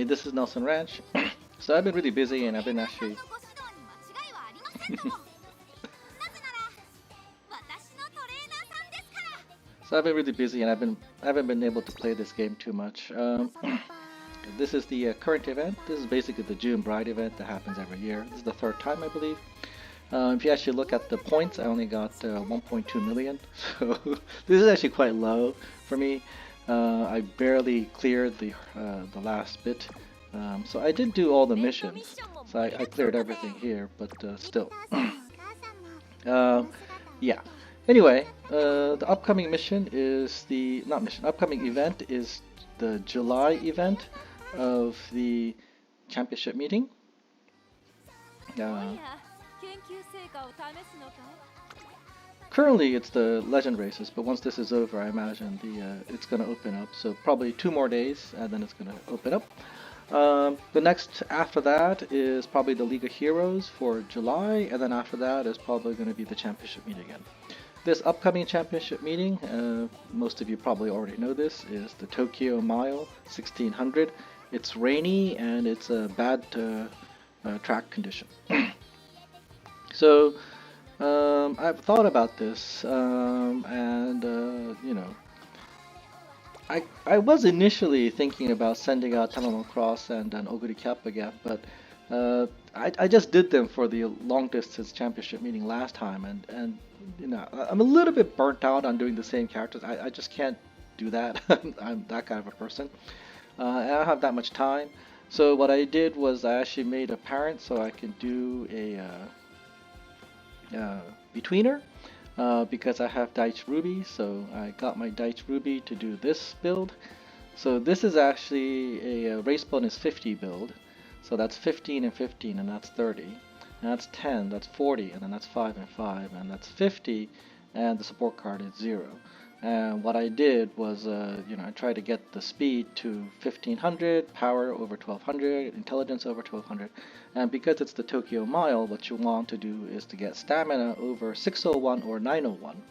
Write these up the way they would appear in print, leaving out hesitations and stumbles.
This is Nelson Ranch. So I've been really busy and I've been actually so I've been really busy and I haven't been able to play this game too much. This is the current event. This is basically the June Bride event that happens every year. This is the third time, I believe. If you actually look at the points, I only got 1.2 million, so this is actually quite low for me. I barely cleared the last bit, so I did do all the missions. So I cleared everything here, but still. uh, yeah. Anyway, the upcoming mission is the not mission. Upcoming event is the July event of the championship meeting. Uh, Currently, it's the legend races, but once this is over, I imagine it's going to open up. So probably 2 more days, and then it's going to open up. The next after that is probably the League of Heroes for July, and then after that is probably going to be the championship meeting again. This upcoming championship meeting, most of you probably already know this, is the Tokyo Mile 1600. It's rainy and it's a bad track condition. So I've thought about this, and you know, I was initially thinking about sending out Tamamo Cross and an Oguri Cap again, but I just did them for the long distance championship meeting last time, and you know, I'm a little bit burnt out on doing the same characters. I just can't do that. I'm that kind of a person. I don't have that much time. So what I did was I actually made a parent so I can do a betweener because I have Daiichi Ruby, so I got my Daiichi Ruby to do this build. So this is actually a race bonus 50 build. So that's 15 and 15, and that's 30. And that's 10, that's 40, and then that's 5 and 5, and that's 50, and the support card is 0. And what I did was, you know, I tried to get the speed to 1500, power over 1200, intelligence over 1200. And because it's the Tokyo Mile, what you want to do is to get stamina over 601 or 901.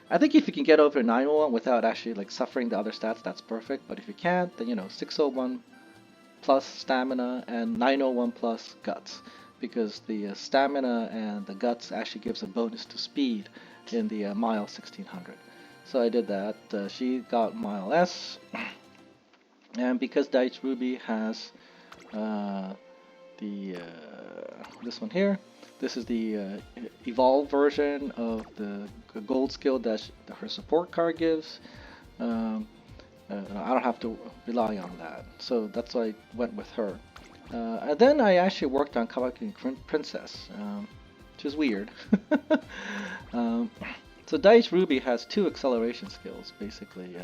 I think if you can get over 901 without actually like suffering the other stats, that's perfect. But if you can't, then you know 601 plus stamina and 901 plus guts, because the stamina and the guts actually gives a bonus to speed in the mile 1600. So I did that. She got mile S, and because Daiichi Ruby has this one here, this is the evolved version of the gold skill that her support card gives. I don't have to rely on that, so that's why I went with her. And then I actually worked on Kawakami Princess, which is weird. So Daiichi Ruby has 2 acceleration skills, basically.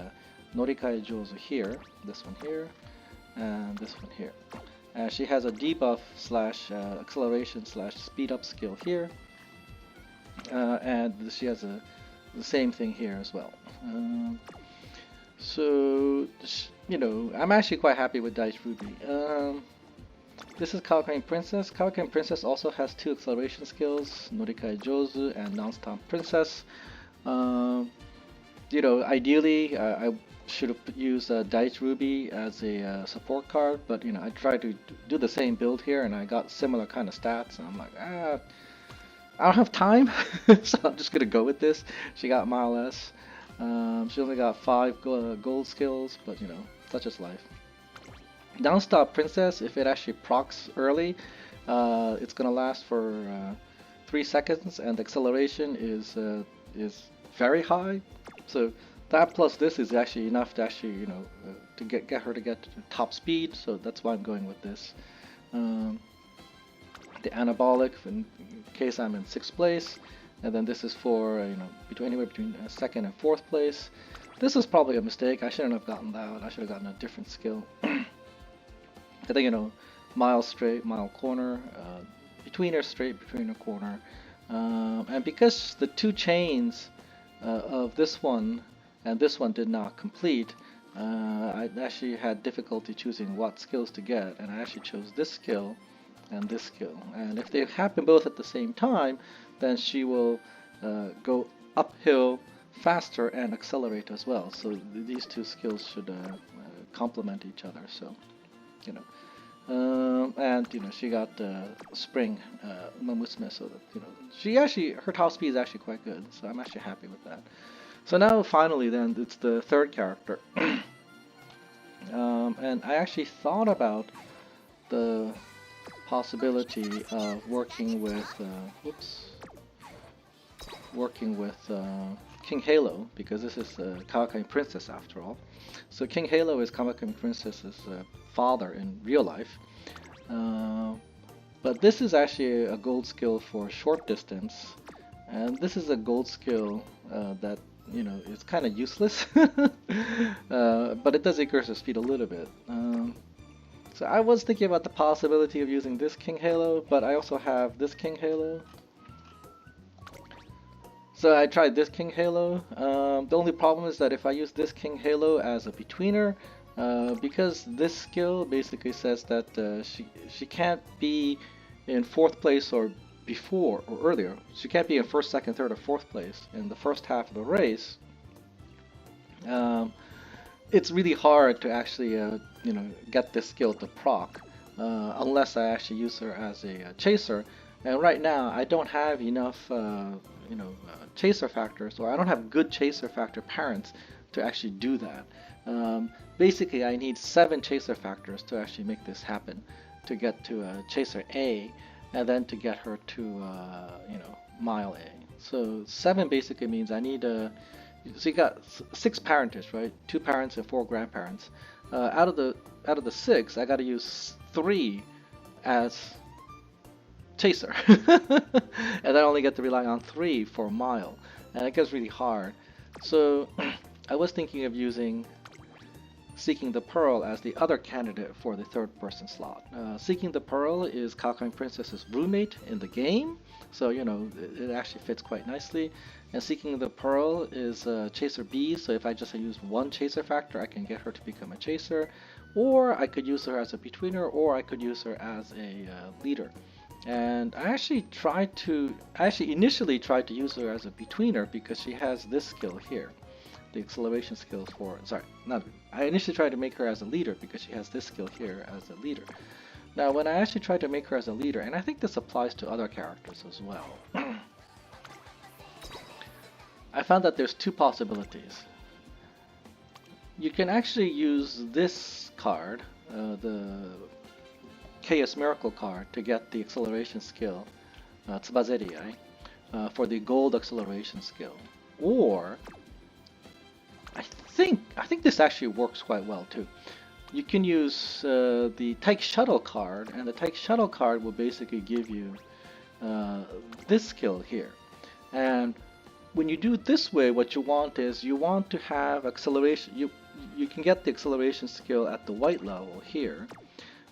Norikai Jozu here, this one here, and this one here. She has a debuff slash acceleration slash speed up skill here, and she has the same thing here as well. So, you know, I'm actually quite happy with Daiichi Ruby. This is Kawakami Princess. Kawakami Princess also has 2 acceleration skills, Norikai Jozu and Non-Stop Princess. You know, ideally, I should have used Daiichi Ruby as a support card, but you know, I tried to do the same build here, and I got similar kind of stats, and I'm like, I don't have time, so I'm just gonna go with this. She got Mile S. She only got 5 gold skills, but you know, such is life. Non-Stop Princess, if it actually procs early, it's gonna last for 3 seconds, and the acceleration is very high. So that plus this is actually enough to actually, you know, to get her to get to top speed. So that's why I'm going with this. The anabolic, in case I'm in 6th place, and then this is for you know anywhere between 2nd and 4th place. This is probably a mistake. I shouldn't have gotten that. I should have gotten a different skill. I think, you know, mile straight, mile corner, betweener straight, betweener corner, and because the 2 chains of this one and this one did not complete, I actually had difficulty choosing what skills to get, and I actually chose this skill and this skill. And if they happen both at the same time, then she will go uphill faster and accelerate as well. So these 2 skills should complement each other. So, you know. And she got spring Musume, so that her top speed is actually quite good. So I'm actually happy with that. So now finally, then it's the third character, and I actually thought about the possibility of working with King Halo, because this is Kawakami Princess after all. So King Halo is Kawakami Princess's father in real life. But this is actually a gold skill for short distance, and this is a gold skill that is kind of useless, but it does increase the speed a little bit. So I was thinking about the possibility of using this King Halo, but I also have this King Halo. So I tried this King Halo. The only problem is that if I use this King Halo as a betweener, because this skill basically says that she can't be in 4th place or before or earlier. She can't be in 1st, 2nd, 3rd, or 4th place in the first half of the race. It's really hard to actually get this skill to proc unless I actually use her as a chaser. And right now I don't have enough chaser factors, or I don't have good chaser factor parents to actually do that. Basically, I need 7 chaser factors to actually make this happen, to get to chaser A, and then to get her to mile A. So 7 basically means I need so you got 6 parentage, right? 2 parents and 4 grandparents. Out of the 6, I got to use 3 as chaser, and I only get to rely on 3 for a mile, and it gets really hard. So I was thinking of using Seeking the Pearl as the other candidate for the 3rd person slot. Seeking the Pearl is Kawakami Princess's roommate in the game, so it actually fits quite nicely. And Seeking the Pearl is Chaser B, so if I just use 1 chaser factor, I can get her to become a chaser, or I could use her as a betweener, or I could use her as a leader. And I actually initially tried to use her as a betweener because she has this skill here. The acceleration skills for, I initially tried to make her as a leader because she has this skill here as a leader. Now when I actually tried to make her as a leader, and I think this applies to other characters as well, I found that there's 2 possibilities. You can actually use this card, the Chaos Miracle card, to get the acceleration skill, Tsubazeri, for the gold acceleration skill. Or I think this actually works quite well too. You can use the Taiki Shuttle card, and the Taiki Shuttle card will basically give you this skill here. And when you do it this way, what you want is you want to have acceleration. You can get the acceleration skill at the white level here,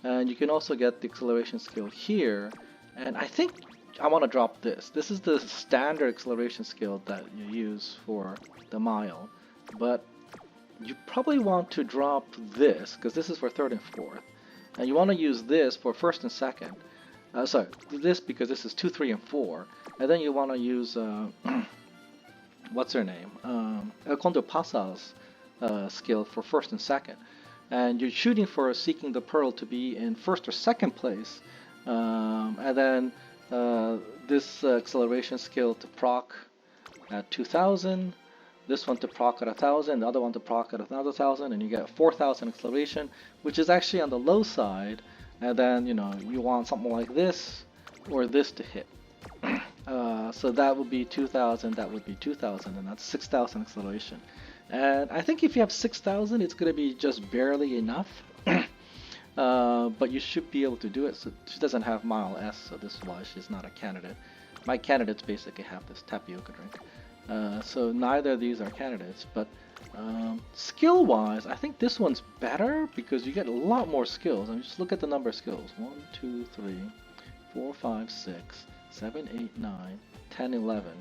and you can also get the acceleration skill here. And I think I want to drop this. This is the standard acceleration skill that you use for the mile, but you probably want to drop this because this is for 3rd and 4th, and you want to use this for 1st and 2nd. Sorry, this because this is 2, 3, and 4, and then you want to use what's her name? Kondo Pasa's skill for 1st and 2nd. And you're shooting for Seeking the Pearl to be in 1st or 2nd place, and then this acceleration skill to proc at 2000, this one to proc at 1000, the other one to proc at another 1000, and you get 4000 acceleration, which is actually on the low side. And then you want something like this or this to hit. So that would be 2000, that would be 2000, and that's 6000 acceleration. And I think if you have 6000, it's going to be just barely enough. But you should be able to do it. So she doesn't have Mile S, so this is why she's not a candidate. My candidates basically have this tapioca drink. So neither of these are candidates, but skill-wise, I think this one's better because you get a lot more skills. I mean, just look at the number of skills. 1, 2, 3, 4, 5, 6, 7, 8, 9, 10, 11.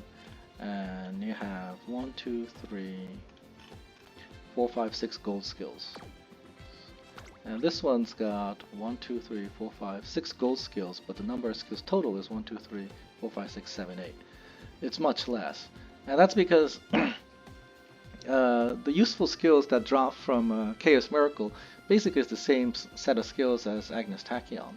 And you have 1, 2, 3, 4, 5, 6 gold skills. And this one's got 1, 2, 3, 4, 5, 6 gold skills, but the number of skills total is 1, 2, 3, 4, 5, 6, 7, 8. It's much less. And that's because the useful skills that drop from Chaos Miracle basically is the same set of skills as Agnes Tachyon.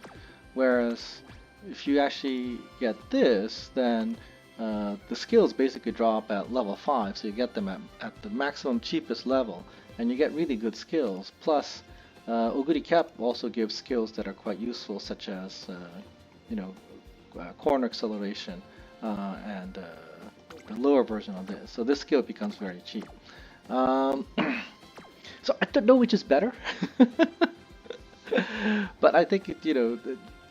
Whereas if you actually get this, then the skills basically drop at level 5, so you get them at the maximum cheapest level, and you get really good skills. Plus, Oguri Cap also gives skills that are quite useful, such as, you know, corner acceleration and the lower version of this. So this skill becomes very cheap. Um, so I don't know which is better, but I think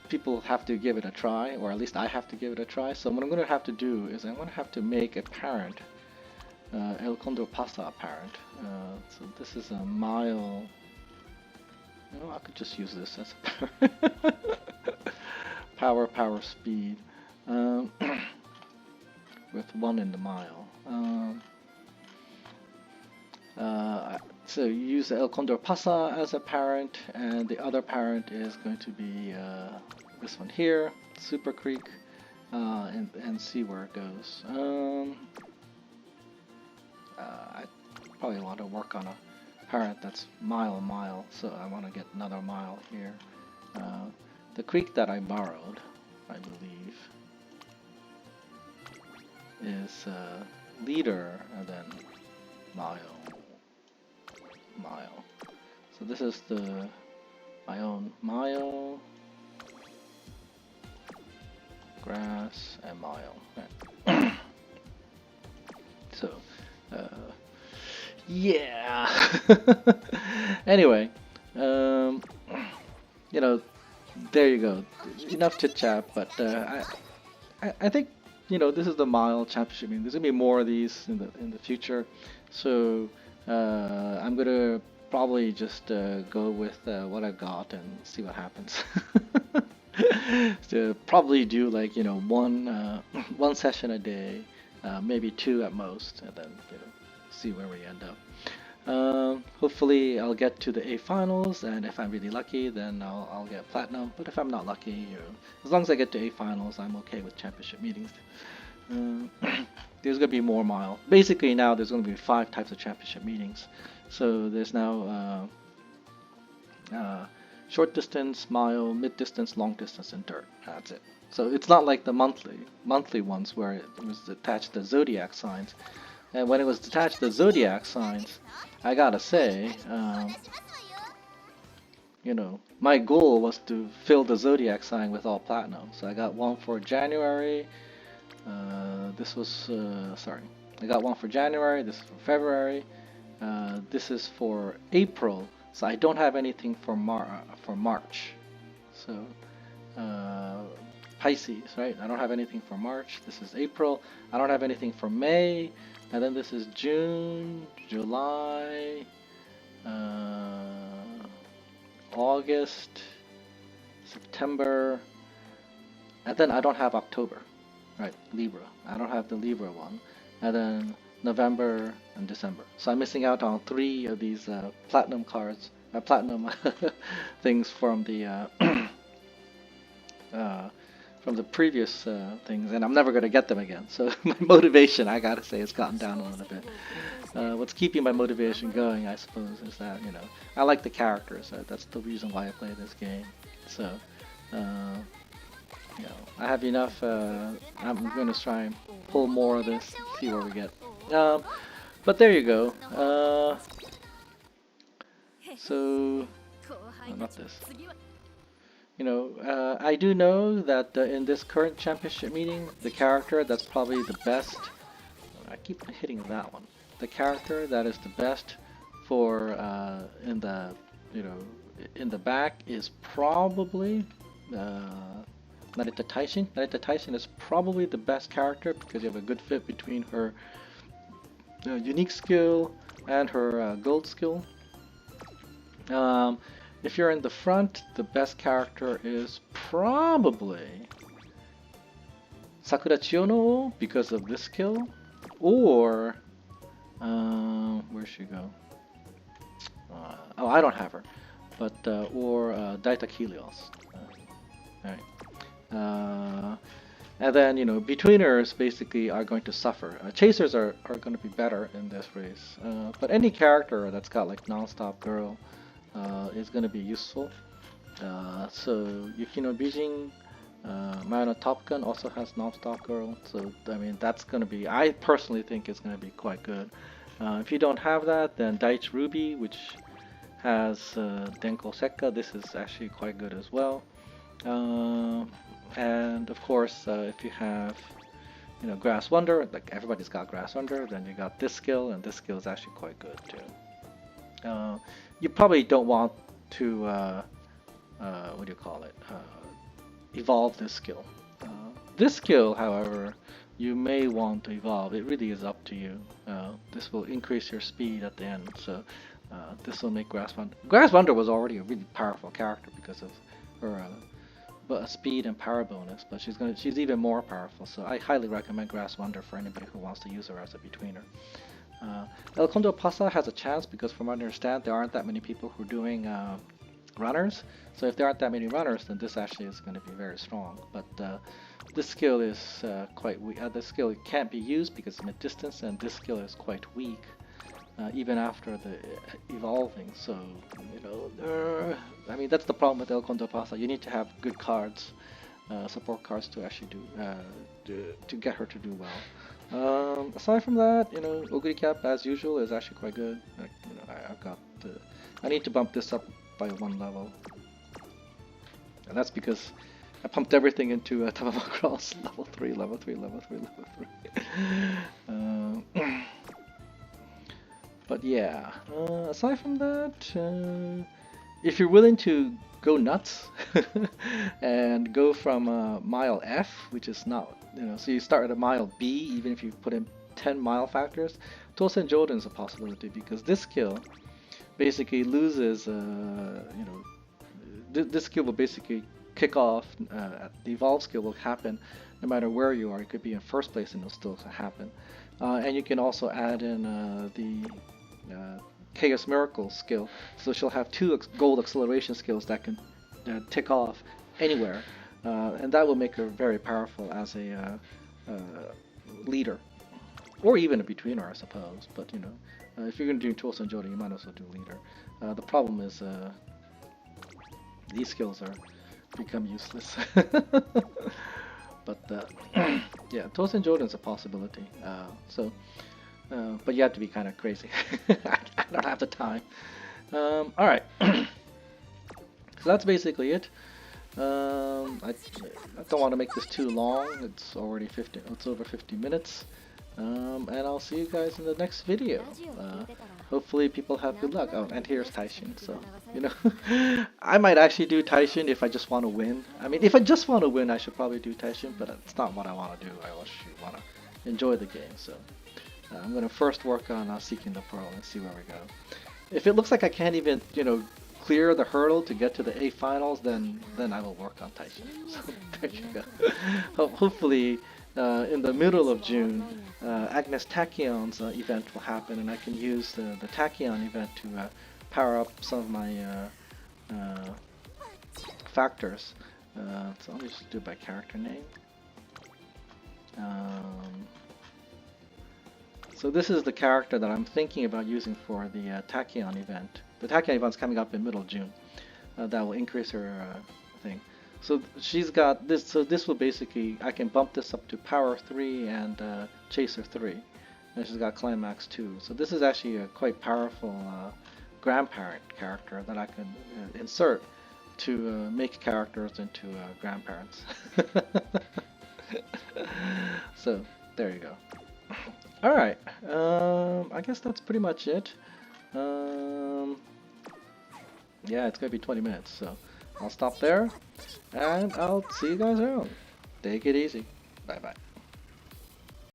people have to give it a try, or at least I have to give it a try. So what I'm going to have to do is I'm going to have to make a parent, El Condor Pasa parent. So this is a mile. I could just use this as a parent. Power, speed, with 1 in the mile. So you use the El Condor Pasa as a parent, and the other parent is going to be this one here, Super Creek, and see where it goes. I probably want to work on a parent that's mile, so I want to get another mile here. The creek that I borrowed, I believe, is leader and then mile. So this is my own mile, grass, and mile. Right. So, yeah. Anyway, there you go. Enough chit chat, but I think this is the mile championship. I mean, there's gonna be more of these in the future, so I'm gonna probably just go with what I got and see what happens. So probably do like one session a day, maybe 2 at most, and then see where we end up. Hopefully I'll get to the A finals, and if I'm really lucky, then I'll get platinum. But if I'm not lucky, as long as I get to A finals, I'm okay with championship meetings. There's gonna be more mile. Basically now there's gonna be 5 types of championship meetings. So there's now short distance, mile, mid distance, long distance, and dirt. That's it. So it's not like the monthly ones where it was attached to zodiac signs. And when it was attached to zodiac signs, I gotta say, my goal was to fill the zodiac sign with all platinum. So I got one for January. This was sorry. I got one for January. This is for February. This is for April. So I don't have anything for March. So Pisces, right? I don't have anything for March. This is April. I don't have anything for May. And then this is June, July, August, September, and then I don't have October, right? Libra. I don't have the Libra one. And then November and December. So I'm missing out on 3 of these platinum cards, platinum things from the previous things, and I'm never going to get them again. So my motivation, I gotta say, has gotten down a little bit. What's keeping my motivation going, I suppose, is that I like the characters. That's the reason why I play this game. So I have enough. I'm going to try and pull more of this, see where we get. But there you go. So not this. I do know that in this current championship meeting, the character that's probably the best, I keep hitting that one, the character that is the best for in the back is probably Narita Taishin. Narita Taishin is probably the best character because you have a good fit between her unique skill and her gold skill. If you're in the front, the best character is probably Sakura Chiyono because of this skill, or where'd she go? Oh, I don't have her, but or Daita Kilios. Alright. And then, betweeners basically are going to suffer. Chasers are going to be better in this race. But any character that's got like non-stop girl is going to be useful. So Yukino Bijin, Mayano Top Gun also has non-stop girl. So I mean that's going to be, I personally think it's going to be quite good. If you don't have that, then Daiichi Ruby, which has Denko Sekka, this is actually quite good as well. And of course, if you have, Grass Wonder, like everybody's got Grass Wonder, then you got this skill, and this skill is actually quite good too. You probably don't want to, what do you call it, evolve this skill. This skill, however, you may want to evolve. It really is up to you. This will increase your speed at the end, so this will make Grass Wonder. Grass Wonder was already a really powerful character because of her speed and power bonus, but she's even more powerful. So I highly recommend Grass Wonder for anybody who wants to use her as a betweener. El Condo Pasa has a chance because, from what I understand, there aren't that many people who are doing runners. So if there aren't that many runners, then this actually is going to be very strong. But this skill is quite weak. This skill can't be used because of mid-distance, and this skill is quite weak. Even after the evolving, so I mean that's the problem with El Condo Pasa. You need to have good cards, support cards to actually to get her to do well. Aside from that, Oguri Cap as usual is actually quite good. Like, I've got I need to bump this up by one level, and that's because I pumped everything into Tamama Cross level 3, level 3, level 3, level 3. But yeah, aside from that, if you're willing to go nuts and go from mile F, which is not, so you start at a mile B, even if you put in 10 mile factors, Tosen Joden is a possibility because this skill basically loses, this skill will basically kick off, the evolve skill will happen no matter where you are. You could be in first place and it'll still happen. And you can also add in the Chaos Miracle skill, so she'll have 2 gold acceleration skills that can tick off anywhere, and that will make her very powerful as a leader, or even a betweener, I suppose. But if you're going to do Tosen Joden, you might as well do leader. The problem is these skills are become useless. But yeah, Tosen Joden is a possibility. But you have to be kind of crazy. I don't have the time. Alright. So that's basically it. I don't want to make this too long. It's already it's over 50 minutes. And I'll see you guys in the next video. Hopefully people have good luck. Oh, and here's Taishin. So, I might actually do Taishin if I just want to win. I mean, if I just want to win, I should probably do Taishin, but it's not what I want to do. I actually want to enjoy the game, so I'm going to first work on Seeking the Pearl and see where we go. If it looks like I can't even, clear the hurdle to get to the A finals, then I will work on Taishin. So there you go. Hopefully, in the middle of June, Agnes Tachion's event will happen, and I can use the Tachion event to power up some of my factors. So I'll just do it by character name. So this is the character that I'm thinking about using for the Tachyon event. The Tachyon event's coming up in middle of June. That will increase her thing. So she's got this. So this will basically, I can bump this up to Power 3 and Chaser 3. And she's got Climax 2. So this is actually a quite powerful grandparent character that I can insert to make characters into grandparents. So there you go. Alright, I guess that's pretty much it. Yeah, it's gonna be 20 minutes, so I'll stop there, and I'll see you guys around. Take it easy. Bye bye.